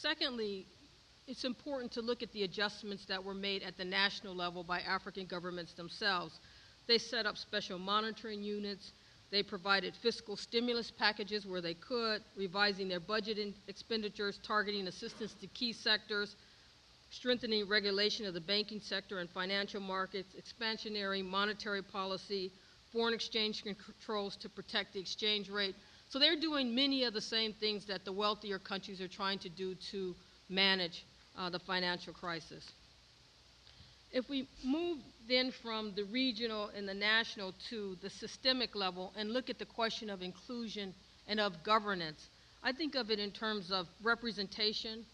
Secondly, it's important to look at the adjustments that were made at the national level by African governments themselves. They set up special monitoring units. They provided fiscal stimulus packages where they could, revising their budget expenditures, targeting assistance to key sectors, strengthening regulation of the banking sector and financial markets, expansionary monetary policy, foreign exchange controls to protect the exchange rate. So they're doing many of the same things that the wealthier countries are trying to do to manage the financial crisis. If we move then from the regional and the national to the systemic level and look at the question of inclusion and of governance, I think of it in terms of representation,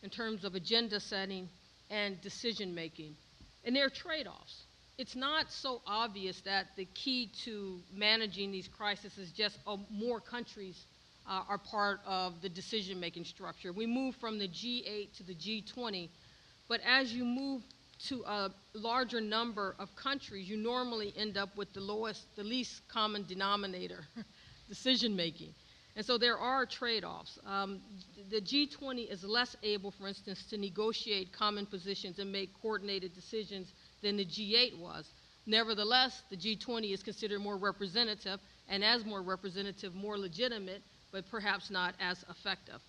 in terms of agenda setting, and decision making. And there are trade-offs. It's not so obvious that the key to managing these crises is just more countries are part of the decision-making structure. We move from the G8 to the G20, but as you move to a larger number of countries, you normally end up with the least common denominator, decision-making. And so there are trade-offs. The G20 is less able, for instance, to negotiate common positions and make coordinated decisions than the G8 was. Nevertheless, the G20 is considered more representative, and as more representative, more legitimate, but perhaps not as effective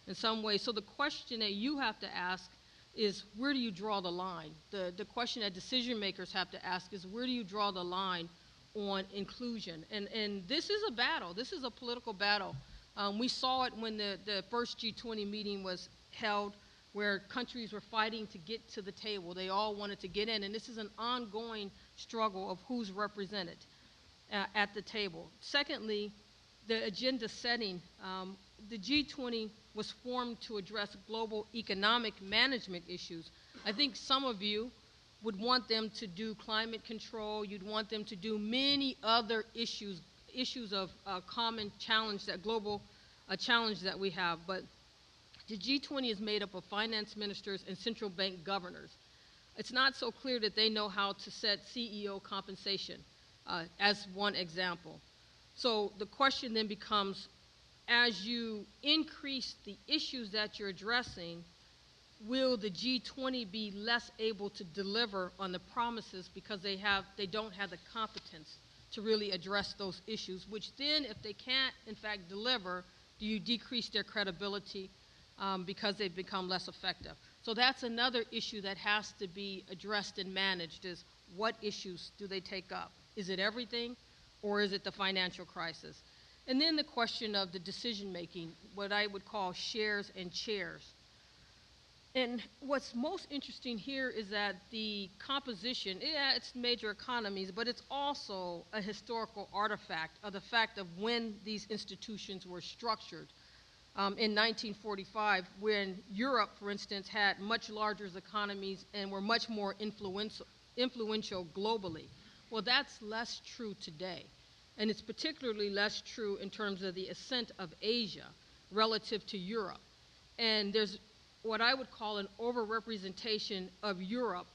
in some ways. So the question that you have to ask is, where do you draw the line? The question that decision makers have to ask is, where do you draw the line on inclusion? And this is a battle. This is a political battle. We saw it when the first G20 meeting was held, where countries were fighting to get to the table. They all wanted to get in, and this is an ongoing struggle of who's represented at the table. Secondly, the agenda setting. The G20 was formed to address global economic management issues. I think some of you would want them to do climate control. You'd want them to do many other issues of common challenge, challenge that we have. But the G20 is made up of finance ministers and central bank governors. It's not so clear that they know how to set CEO compensation, as one example. So the question then becomes, as you increase the issues that you're addressing, will the G20 be less able to deliver on the promises because they don't have the competence to really address those issues, which then, if they can't in fact deliver, do you decrease their credibility because they've become less effective? So that's another issue that has to be addressed and managed, is what issues do they take up? Is it everything, or is it the financial crisis? And then the question of the decision making, what I would call shares and chairs. And what's most interesting here is that the composition, it's major economies, but it's also a historical artifact of the fact of when these institutions were structured. In 1945, when Europe, for instance, had much larger economies and were much more influential globally. Well, that's less true today. And it's particularly less true in terms of the ascent of Asia relative to Europe. And there's what I would call an overrepresentation of Europe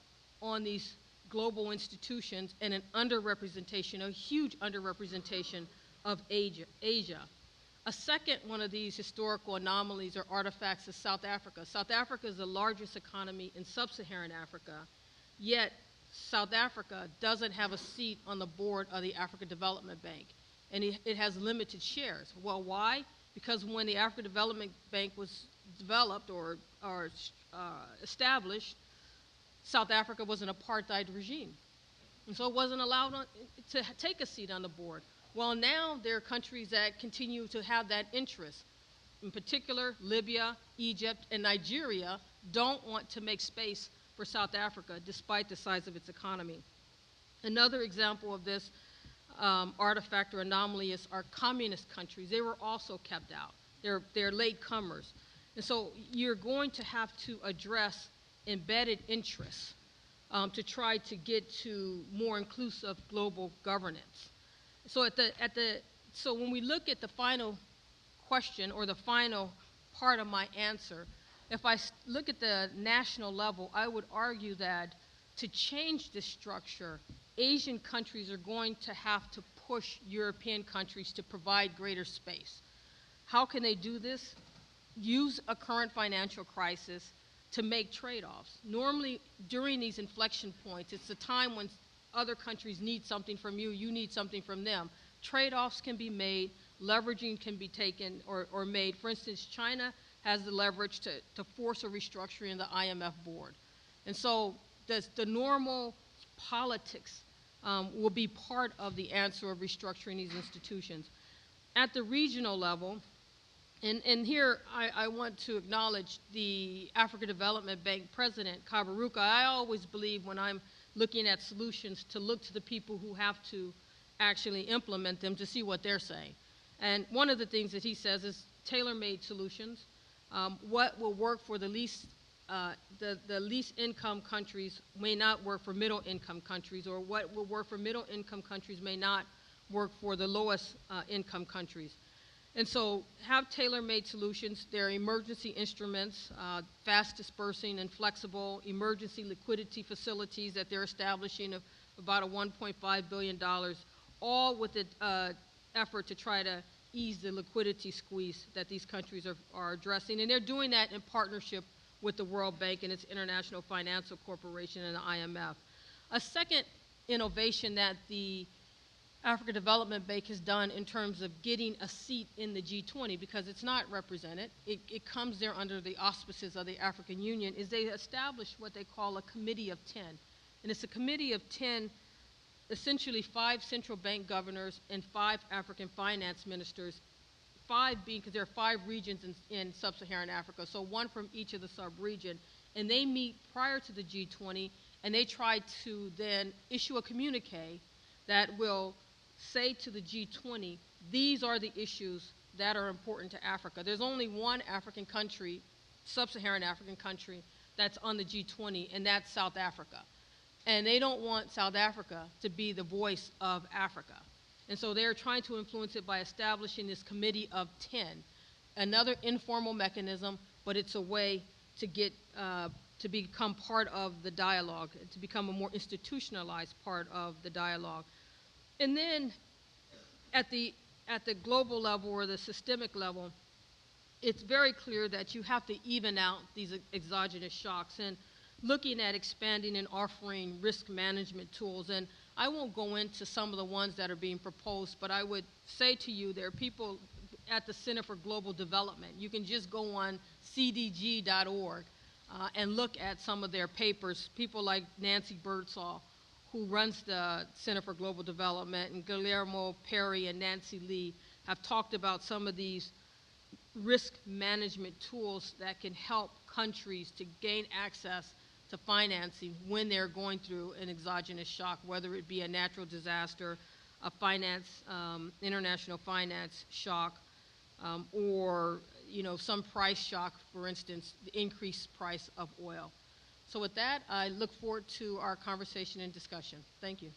on these global institutions and an underrepresentation, a huge underrepresentation of Asia. A second one of these historical anomalies or artifacts is South Africa. South Africa is the largest economy in sub-Saharan Africa, yet South Africa doesn't have a seat on the board of the African Development Bank, and it has limited shares. Well, why? Because when the African Development Bank was developed or established, South Africa was an apartheid regime, and so it wasn't allowed to take a seat on the board. Well, now there are countries that continue to have that interest. In particular, Libya, Egypt, and Nigeria don't want to make space for South Africa, despite the size of its economy. Another example of this artifact or anomaly is our communist countries. They were also kept out. They're latecomers. And so you're going to have to address embedded interests to try to get to more inclusive global governance. So so when we look at the final question or the final part of my answer, if I look at the national level, I would argue that to change this structure, Asian countries are going to have to push European countries to provide greater space. How can they do this? use a current financial crisis to make trade-offs. Normally, during these inflection points, it's the time when other countries need something from you, you need something from them. Trade-offs can be made, leveraging can be taken or made. For instance, China has the leverage to force a restructuring in the IMF board. And so the normal politics will be part of the answer of restructuring these institutions. At the regional level, and here I want to acknowledge the Africa Development Bank President, Kabaruka. I always believe when I'm looking at solutions to look to the people who have to actually implement them to see what they're saying. And one of the things that he says is tailor-made solutions. What will work for the least income countries may not work for middle income countries, or what will work for middle income countries may not work for the lowest income countries. And so have tailor-made solutions. There are emergency instruments, fast dispersing and flexible emergency liquidity facilities that they're establishing of about a $1.5 billion, all with the effort to try to ease the liquidity squeeze that these countries are addressing. And they're doing that in partnership with the World Bank and its International Financial Corporation and the IMF. A second innovation that the Africa Development Bank has done in terms of getting a seat in the G20, because it's not represented, it comes there under the auspices of the African Union, is they established what they call a Committee of 10. And it's a Committee of 10, essentially 5 central bank governors and 5 African finance ministers, 5 being, because there are 5 regions in sub-Saharan Africa, so 1 from each of the sub-region. And they meet prior to the G20, and they try to then issue a communique that will say to the G20, these are the issues that are important to Africa. There's only one African country, sub-Saharan African country, that's on the G20, and that's South Africa. And they don't want South Africa to be the voice of Africa. And so they're trying to influence it by establishing this Committee of 10, another informal mechanism, but it's a way to get to become part of the dialogue, to become a more institutionalized part of the dialogue. And then at the global level or the systemic level, it's very clear that you have to even out these exogenous shocks, and looking at expanding and offering risk management tools. And I won't go into some of the ones that are being proposed, but I would say to you, there are people at the Center for Global Development. You can just go on cdg.org and look at some of their papers. People like Nancy Birdsall, who runs the Center for Global Development, and Guillermo Perry and Nancy Lee have talked about some of these risk management tools that can help countries to gain access to financing when they're going through an exogenous shock, whether it be a natural disaster, a international finance shock, or some price shock, for instance, the increased price of oil. So with that, I look forward to our conversation and discussion. Thank you.